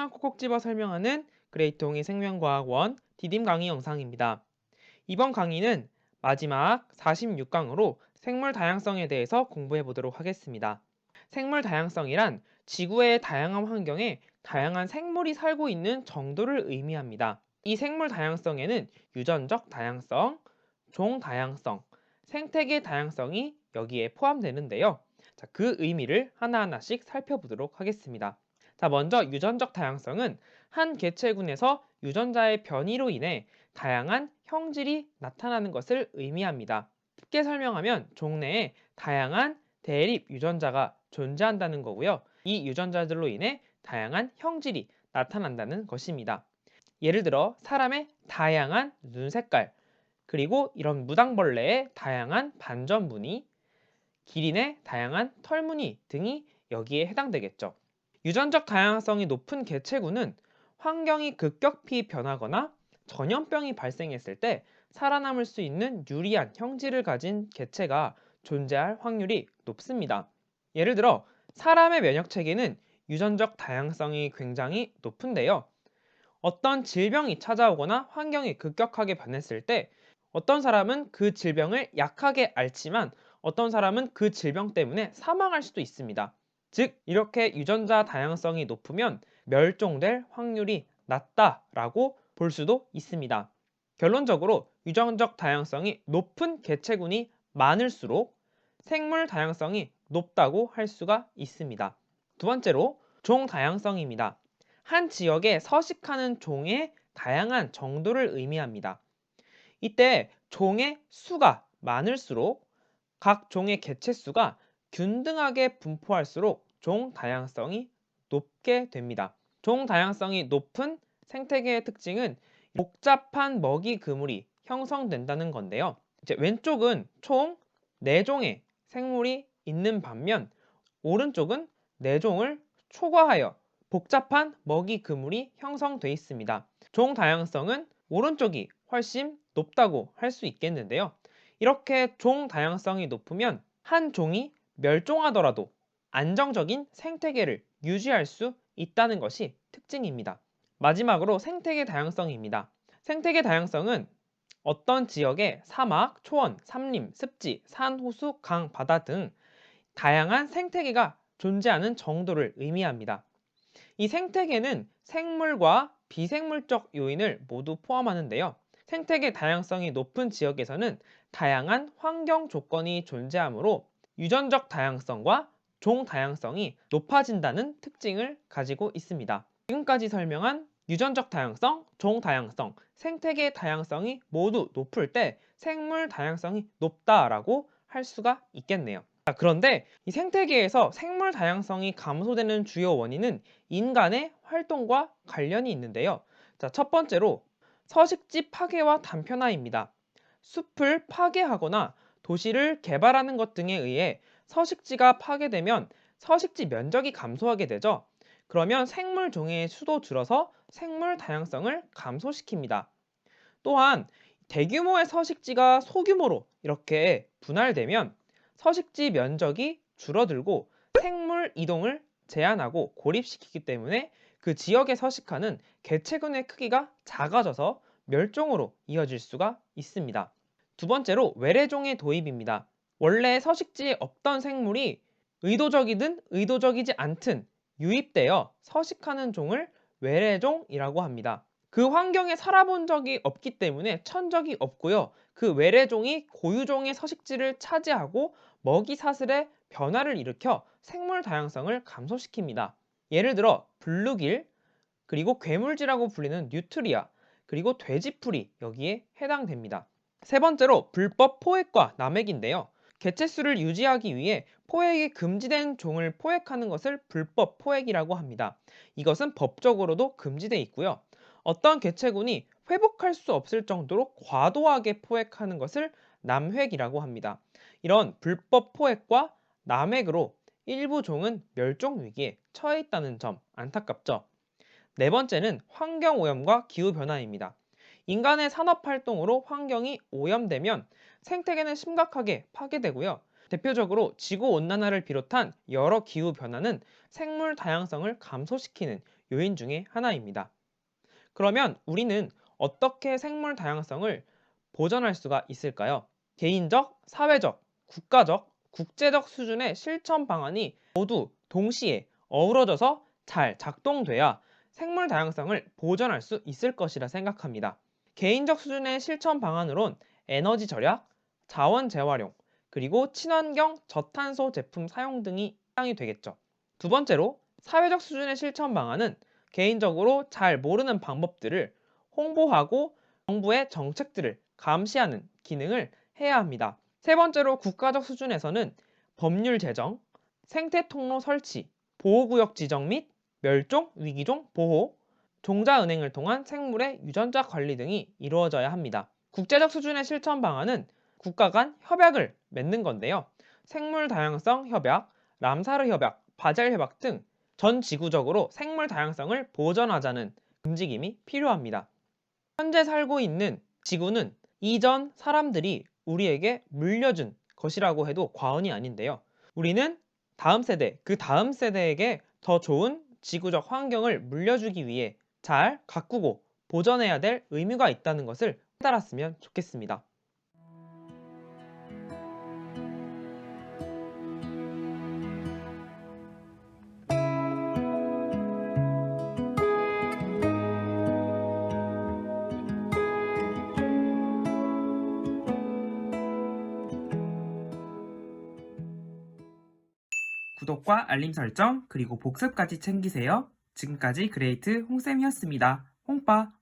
하나만 콕콕 집어 설명하는 그레이통의 생명과학원 디딤 강의 영상입니다. 이번 강의는 마지막 46강으로 생물 다양성에 대해서 공부해 보도록 하겠습니다. 생물 다양성이란 지구의 다양한 환경에 다양한 생물이 살고 있는 정도를 의미합니다. 이 생물 다양성에는 유전적 다양성, 종 다양성, 생태계 다양성이 여기에 포함되는데요. 자, 그 의미를 하나하나씩 살펴보도록 하겠습니다. 자, 먼저 유전적 다양성은 한 개체군에서 유전자의 변이로 인해 다양한 형질이 나타나는 것을 의미합니다. 쉽게 설명하면 종내에 다양한 대립 유전자가 존재한다는 거고요. 이 유전자들로 인해 다양한 형질이 나타난다는 것입니다. 예를 들어 사람의 다양한 눈 색깔, 그리고 이런 무당벌레의 다양한 반전 무늬, 기린의 다양한 털 무늬 등이 여기에 해당되겠죠. 유전적 다양성이 높은 개체군은 환경이 급격히 변하거나 전염병이 발생했을 때 살아남을 수 있는 유리한 형질을 가진 개체가 존재할 확률이 높습니다. 예를 들어 사람의 면역 체계는 유전적 다양성이 굉장히 높은데요. 어떤 질병이 찾아오거나 환경이 급격하게 변했을 때 어떤 사람은 그 질병을 약하게 앓지만 어떤 사람은 그 질병 때문에 사망할 수도 있습니다. 즉, 이렇게 유전자 다양성이 높으면 멸종될 확률이 낮다라고 볼 수도 있습니다. 결론적으로 유전적 다양성이 높은 개체군이 많을수록 생물 다양성이 높다고 할 수가 있습니다. 두 번째로 종 다양성입니다. 한 지역에 서식하는 종의 다양한 정도를 의미합니다. 이때 종의 수가 많을수록 각 종의 개체 수가 균등하게 분포할수록 종 다양성이 높게 됩니다. 종 다양성이 높은 생태계의 특징은 복잡한 먹이 그물이 형성된다는 건데요. 이제 왼쪽은 총 4종의 생물이 있는 반면 오른쪽은 4종을 초과하여 복잡한 먹이 그물이 형성돼 있습니다. 종 다양성은 오른쪽이 훨씬 높다고 할 수 있겠는데요. 이렇게 종 다양성이 높으면 한 종이 멸종하더라도 안정적인 생태계를 유지할 수 있다는 것이 특징입니다. 마지막으로 생태계 다양성입니다. 생태계 다양성은 어떤 지역의 사막, 초원, 산림, 습지, 산, 호수, 강, 바다 등 다양한 생태계가 존재하는 정도를 의미합니다. 이 생태계는 생물과 비생물적 요인을 모두 포함하는데요. 생태계 다양성이 높은 지역에서는 다양한 환경 조건이 존재하므로 유전적 다양성과 종 다양성이 높아진다는 특징을 가지고 있습니다. 지금까지 설명한 유전적 다양성, 종 다양성, 생태계 다양성이 모두 높을 때 생물 다양성이 높다라고 할 수가 있겠네요. 그런데 이 생태계에서 생물 다양성이 감소되는 주요 원인은 인간의 활동과 관련이 있는데요. 첫 번째로 서식지 파괴와 단편화입니다. 숲을 파괴하거나 도시를 개발하는 것 등에 의해 서식지가 파괴되면 서식지 면적이 감소하게 되죠. 그러면 생물 종의 수도 줄어서 생물 다양성을 감소시킵니다. 또한 대규모의 서식지가 소규모로 이렇게 분할되면 서식지 면적이 줄어들고 생물 이동을 제한하고 고립시키기 때문에 그 지역에 서식하는 개체군의 크기가 작아져서 멸종으로 이어질 수가 있습니다. 두 번째로 외래종의 도입입니다. 원래 서식지에 없던 생물이 의도적이든 의도적이지 않든 유입되어 서식하는 종을 외래종이라고 합니다. 그 환경에 살아본 적이 없기 때문에 천적이 없고요. 그 외래종이 고유종의 서식지를 차지하고 먹이 사슬의 변화를 일으켜 생물 다양성을 감소시킵니다. 예를 들어 블루길, 그리고 괴물쥐라고 불리는 뉴트리아, 그리고 돼지풀이 여기에 해당됩니다. 세 번째로 불법 포획과 남획인데요. 개체수를 유지하기 위해 포획이 금지된 종을 포획하는 것을 불법 포획이라고 합니다. 이것은 법적으로도 금지되어 있고요. 어떤 개체군이 회복할 수 없을 정도로 과도하게 포획하는 것을 남획이라고 합니다. 이런 불법 포획과 남획으로 일부 종은 멸종 위기에 처해 있다는 점 안타깝죠. 네 번째는 환경오염과 기후변화입니다. 인간의 산업활동으로 환경이 오염되면 생태계는 심각하게 파괴되고요. 대표적으로 지구온난화를 비롯한 여러 기후변화는 생물 다양성을 감소시키는 요인 중에 하나입니다. 그러면 우리는 어떻게 생물 다양성을 보전할 수가 있을까요? 개인적, 사회적, 국가적, 국제적 수준의 실천 방안이 모두 동시에 어우러져서 잘 작동돼야 생물 다양성을 보전할 수 있을 것이라 생각합니다. 개인적 수준의 실천 방안으론 에너지 절약, 자원 재활용, 그리고 친환경 저탄소 제품 사용 등이 해당이 되겠죠. 두 번째로 사회적 수준의 실천 방안은 개인적으로 잘 모르는 방법들을 홍보하고 정부의 정책들을 감시하는 기능을 해야 합니다. 세 번째로 국가적 수준에서는 법률 제정, 생태 통로 설치, 보호구역 지정 및 멸종, 위기종 보호, 종자은행을 통한 생물의 유전자 관리 등이 이루어져야 합니다. 국제적 수준의 실천 방안은 국가 간 협약을 맺는 건데요. 생물 다양성 협약, 람사르 협약, 바젤 협약 등 전 지구적으로 생물 다양성을 보전하자는 움직임이 필요합니다. 현재 살고 있는 지구는 이전 사람들이 우리에게 물려준 것이라고 해도 과언이 아닌데요. 우리는 다음 세대, 그 다음 세대에게 더 좋은 지구적 환경을 물려주기 위해 잘 가꾸고 보존해야 될 의무가 있다는 것을 깨달았으면 좋겠습니다. 구독과 알림 설정, 그리고 복습까지 챙기세요. 지금까지 그레이트 홍쌤이었습니다. 홍빠!